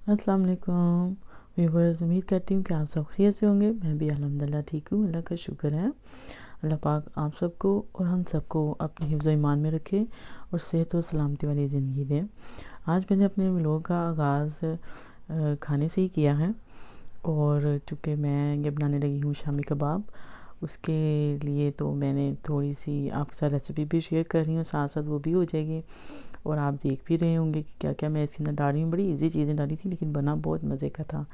अस्सलाम वालेकुम व्यूवर्स, उम्मीद करती हूँ कि आप सब खैरियत से होंगे। मैं भी अल्हम्दुलिल्लाह ठीक हूँ, अल्लाह का शुक्र है। अल्लाह पाक आप सबको और हम सबको अपने हिफ्ज़ व ईमान में रखे और सेहत और सलामती वाली ज़िंदगी दें। आज मैंने अपने व्लॉग का आगाज़ खाने से ही किया है, और चूँकि मैं ये बनाने लगी हूँ शामी कबाब, उसके लिए तो मैंने थोड़ी सी आपके साथ रेसिपी भी शेयर कर रही हूँ, साथ साथ वो भी हो जाएगी। और आप देख भी रहे होंगे कि क्या क्या मैं इसके अंदर डाल रही हूँ। बड़ी इजी चीज़ें डाली थी, लेकिन बना बहुत मज़े का था।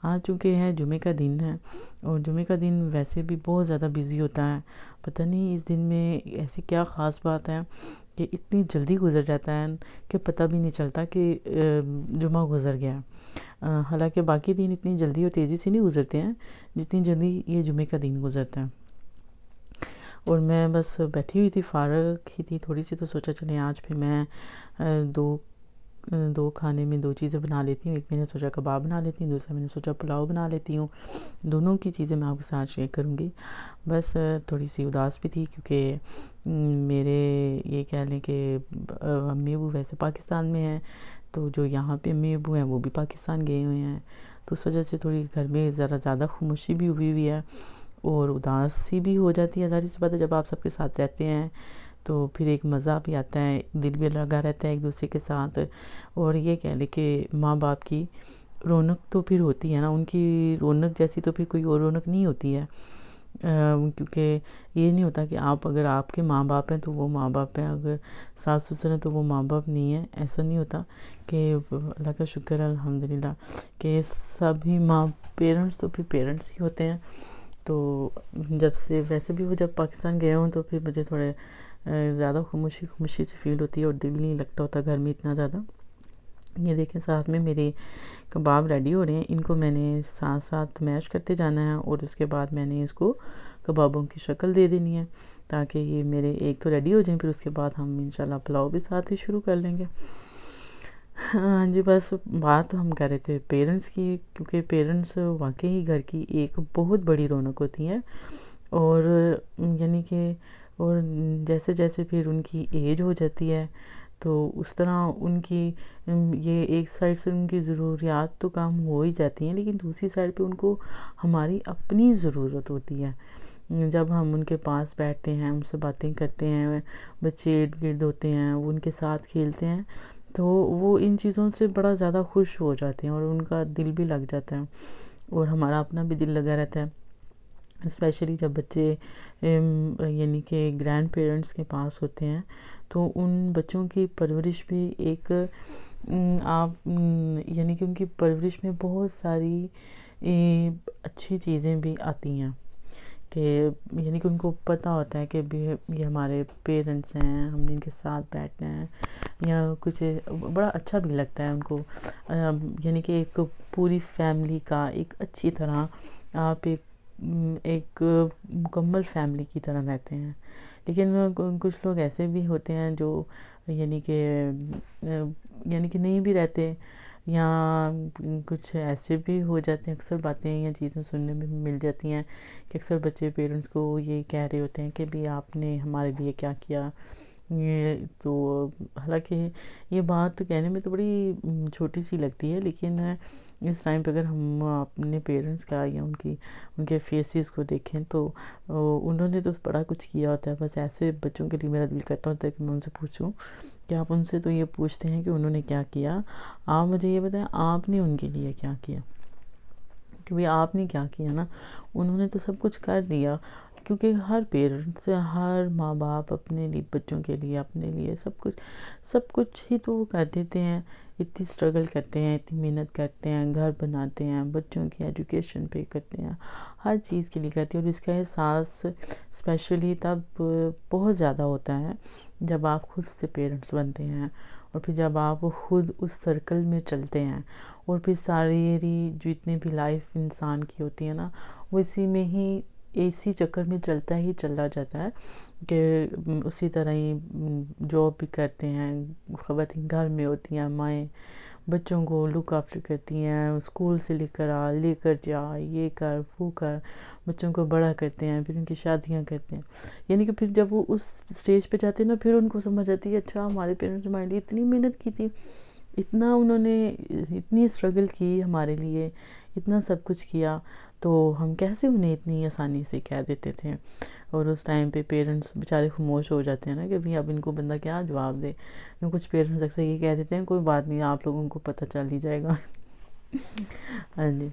आज चूँकि है जुमे का दिन है, और जुमे का दिन वैसे भी बहुत ज़्यादा बिज़ी होता है। पता नहीं इस दिन में ऐसी क्या ख़ास बात है कि इतनी जल्दी गुज़र जाता है कि पता भी नहीं चलता कि जुमा गुज़र गया। हालांकि बाकी दिन इतनी जल्दी और तेज़ी से नहीं गुज़रते हैं जितनी जल्दी ये जुमे का दिन गुज़रता है। और मैं बस बैठी हुई थी, फ़ारग ही थी थोड़ी सी, तो सोचा चलें आज फिर मैं दो खाने में दो चीज़ें बना लेती हूँ। एक मैंने सोचा कबाब बना लेती हूँ, दूसरा मैंने सोचा पुलाव बना लेती हूँ। दोनों की चीज़ें मैं आपके साथ शेयर करूँगी। बस थोड़ी सी उदास भी थी, क्योंकि मेरे ये कह लें कि अम्मी अबू वैसे पाकिस्तान में हैं, तो जो यहाँ पे अम्मी अबू हैं वो भी पाकिस्तान गए हुए हैं। तो उस वजह से थोड़ी घर में ज़रा ज़्यादा खामोशी भी हुई है, और उदासी भी हो जाती है। ज़ाहिर सी बात है, जब आप सबके साथ रहते हैं तो फिर एक मज़ा भी आता है, दिल भी लगा रहता है एक दूसरे के साथ। और ये कह लें कि माँ बाप की रौनक तो फिर होती है ना, उनकी रौनक जैसी तो फिर कोई और रौनक नहीं होती है। क्योंकि ये नहीं होता कि आप अगर आपके माँ बाप हैं तो वो माँ बाप हैं, अगर सास ससुर हैं तो वो माँ बाप नहीं है। ऐसा नहीं होता कि अल्लाह का शुक्र है अल्हम्दुलिल्लाह कि सभी माँ पेरेंट्स तो फिर पेरेंट्स ही होते हैं। तो जब से वैसे भी वो जब पाकिस्तान गए हों तो फिर मुझे थोड़े ज़्यादा खामोशी खामोशी से फ़ील होती है, और दिल नहीं लगता होता घर में इतना ज़्यादा। ये देखें, साथ में मेरे कबाब रेडी हो रहे हैं। इनको मैंने साथ साथ मैश करते जाना है, और उसके बाद मैंने इसको कबाबों की शक्ल दे देनी है, ताकि ये मेरे एक तो रेडी हो जाएं। फिर उसके बाद हम इंशाल्लाह पुलाव भी साथ ही शुरू कर लेंगे। हाँ जी, बस बात हम कर रहे थे पेरेंट्स की, क्योंकि पेरेंट्स वाकई घर की एक बहुत बड़ी रौनक होती है। और यानी कि और जैसे जैसे फिर उनकी एज हो जाती है, तो उस तरह उनकी ये एक साइड से उनकी ज़रूरियात तो कम हो ही जाती हैं, लेकिन दूसरी साइड पे उनको हमारी अपनी ज़रूरत होती है। जब हम उनके पास बैठते हैं, उनसे बातें करते हैं, बच्चे इर्द गिर्द होते हैं, वो उनके साथ खेलते हैं, तो वो इन चीज़ों से बड़ा ज़्यादा खुश हो जाते हैं, और उनका दिल भी लग जाता है, और हमारा अपना भी दिल लगा रहता है। स्पेशली जब बच्चे यानी कि ग्रैंड पेरेंट्स के पास होते हैं, तो उन बच्चों की परवरिश भी एक यानी कि उनकी परवरिश में बहुत सारी अच्छी चीज़ें भी आती हैं, कि यानी कि उनको पता होता है कि ये हमारे पेरेंट्स हैं, हमने इनके साथ बैठना है, या कुछ बड़ा अच्छा भी लगता है उनको। यानी कि एक पूरी फैमिली का एक अच्छी तरह आप एक मुकम्मल फैमिली की तरह रहते हैं। लेकिन कुछ लोग ऐसे भी होते हैं जो यानी कि नहीं भी रहते, या कुछ ऐसे भी हो जाते हैं। अक्सर बातें या चीज़ें सुनने में मिल जाती हैं कि अक्सर बच्चे पेरेंट्स को ये कह रहे होते हैं कि भी आपने हमारे लिए क्या किया। ये तो हालांकि ये बात कहने में तो बड़ी छोटी सी लगती है, लेकिन इस टाइम पे अगर हम अपने पेरेंट्स का या उनके फेसेस को देखें, तो उन्होंने तो बड़ा कुछ किया होता है। बस ऐसे बच्चों के लिए मेरा दिल करता होता है कि मैं उनसे पूछूं कि आप उनसे तो ये पूछते हैं कि उन्होंने क्या किया, आप मुझे ये बताएं आपने उनके लिए क्या किया। क्योंकि आपने क्या किया ना, उन्होंने तो सब कुछ कर दिया। क्योंकि हर पेरेंट्स, हर माँ बाप अपने लिए, बच्चों के लिए, अपने लिए सब कुछ ही तो वो कर देते हैं। इतनी स्ट्रगल करते हैं, इतनी मेहनत करते हैं, घर बनाते हैं, बच्चों की एजुकेशन पे करते हैं, हर चीज़ के लिए करते हैं। और इसका एहसास स्पेशली तब बहुत ज़्यादा होता है जब आप खुद से पेरेंट्स बनते हैं, और फिर जब आप खुद उस सर्कल में चलते हैं, और फिर सारी जितनी भी लाइफ इंसान की होती है ना, वो इसी में ही इसी चक्कर में चलता ही चला जाता है कि उसी तरह ही जॉब भी करते हैं, ख़वातीन घर में होती हैं, माएँ बच्चों को लुक आफ्टर करती हैं, स्कूल से लेकर जा, ये कर वो कर, बच्चों को बड़ा करते हैं, फिर उनकी शादियां करते हैं। यानी कि फिर जब वो उस स्टेज पे जाते हैं ना, फिर उनको समझ आती है अच्छा हमारे पेरेंट्स हमारे लिए इतनी मेहनत की थी, اتنا انہوں نے اتنی اسٹرگل کی ہمارے لیے، اتنا سب کچھ کیا، تو ہم کیسے انہیں اتنی آسانی سے کہہ دیتے تھے؟ اور اس ٹائم پہ پیرنٹس بیچارے خاموش ہو جاتے ہیں نا کہ اب ان کو بندہ کیا جواب دے۔ کچھ پیرنٹس اکثر یہ کہہ دیتے ہیں کوئی بات نہیں، آپ لوگوں کو پتہ چل ہی جائے گا۔ ہاں جی،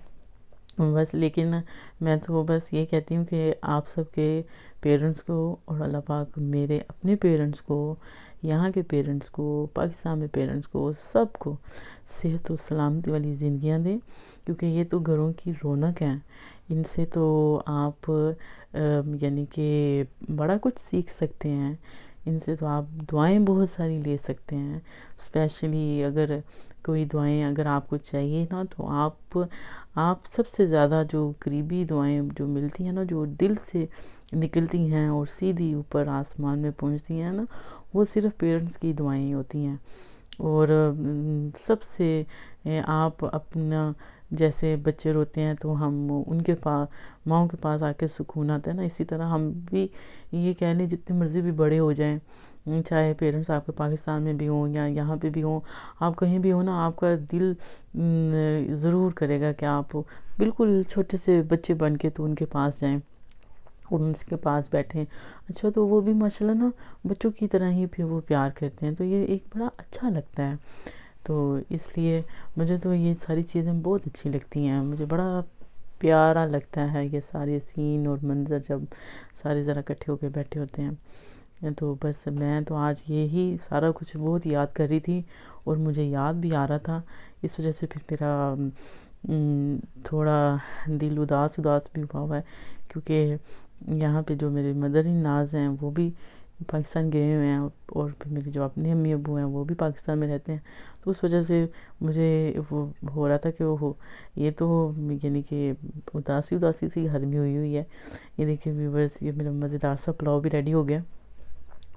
بس لیکن میں تو بس یہ کہتی ہوں کہ آپ سب کے پیرنٹس کو، اور اللہ پاک میرے اپنے پیرنٹس کو، یہاں کے پیرنٹس کو، پاکستان میں پیرنٹس کو، سب کو صحت و سلامتی والی زندگیاں دیں، کیونکہ یہ تو گھروں کی رونق ہیں۔ ان سے تو آپ یعنی کہ بڑا کچھ سیکھ سکتے ہیں، ان سے تو آپ دعائیں بہت ساری لے سکتے ہیں۔ اسپیشلی اگر کوئی دعائیں اگر آپ کو چاہیے نا، تو آپ سب سے زیادہ جو قریبی دعائیں جو ملتی ہیں نا، جو دل سے نکلتی ہیں اور سیدھی اوپر آسمان میں پہنچتی ہیں نا، وہ صرف پیرنٹس کی دعائیں ہی ہوتی ہیں۔ اور سب سے آپ اپنا، جیسے بچے روتے ہیں تو ہم ان کے پاس، ماؤں کے پاس آ کے سکون آتا ہے نا، اسی طرح ہم بھی یہ کہہ لیں جتنے مرضی بھی بڑے ہو جائیں، چاہے پیرنٹس آپ کے پاکستان میں بھی ہوں یا یہاں پہ بھی ہوں، آپ کہیں بھی ہوں نا، آپ کا دل ضرور کرے گا کہ آپ بالکل چھوٹے سے بچے بن کے تو ان کے پاس جائیں اور ان کے پاس بیٹھیں۔ اچھا، تو وہ بھی ماشاءاللہ نا بچوں کی طرح ہی پھر وہ پیار کرتے ہیں، تو یہ ایک بڑا اچھا لگتا ہے۔ تو اس لیے مجھے تو یہ ساری چیزیں بہت اچھی لگتی ہیں، مجھے بڑا پیارا لگتا ہے یہ سارے سین اور منظر جب سارے ذرا اکٹھے ہو کے بیٹھے ہوتے ہیں۔ تو بس میں تو آج یہی سارا کچھ بہت یاد کر رہی تھی، اور مجھے یاد بھی آ رہا تھا، اس وجہ سے پھر میرا تھوڑا دل اداس بھی ہوا ہے، کیونکہ یہاں پہ جو میرے مدر ان لاز ہیں وہ بھی پاکستان گئے ہوئے ہیں، اور پھر میری جو اپنے امی ابو ہیں وہ بھی پاکستان میں رہتے ہیں، تو اس وجہ سے مجھے وہ ہو رہا تھا کہ یہ تو یعنی کہ اداسی سی گھر میں ہوئی ہے۔ یہ دیکھیں ویورز، یہ میرا مزیدار سا پلاؤ بھی ریڈی ہو گیا۔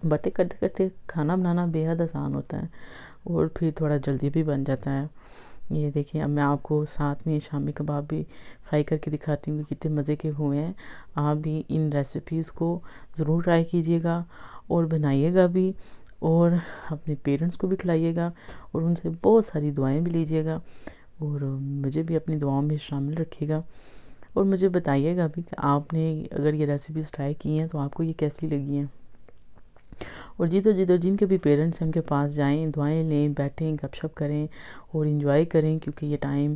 باتیں کرتے کرتے کھانا بنانا بے حد آسان ہوتا ہے، اور پھر تھوڑا جلدی بھی بن جاتا ہے۔ یہ دیکھیں، اب میں آپ کو ساتھ میں شامی کباب بھی فرائی کر کے دکھاتی ہوں کہ کتنے مزے کے ہوئے ہیں۔ آپ بھی ان ریسیپیز کو ضرور ٹرائی کیجئے گا اور بنائیے گا بھی، اور اپنے پیرنٹس کو بھی کھلائیے گا، اور ان سے بہت ساری دعائیں بھی لیجئے گا، اور مجھے بھی اپنی دعاؤں میں شامل رکھیے گا، اور مجھے بتائیے گا بھی کہ آپ نے اگر یہ ریسیپیز ٹرائی کی ہیں تو آپ کو یہ کیسی لگی ہیں۔ اور جن کے بھی پیرنٹس ہیں ان کے پاس جائیں، دعائیں لیں، بیٹھیں، گپ شپ کریں اور انجوائے کریں، کیونکہ یہ ٹائم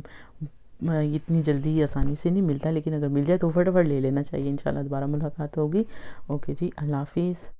اتنی جلدی آسانی سے نہیں ملتا، لیکن اگر مل جائے تو فٹافٹ لے لینا چاہیے۔ انشاءاللہ دوبارہ ملاقات ہوگی۔ اوکے جی، اللہ حافظ۔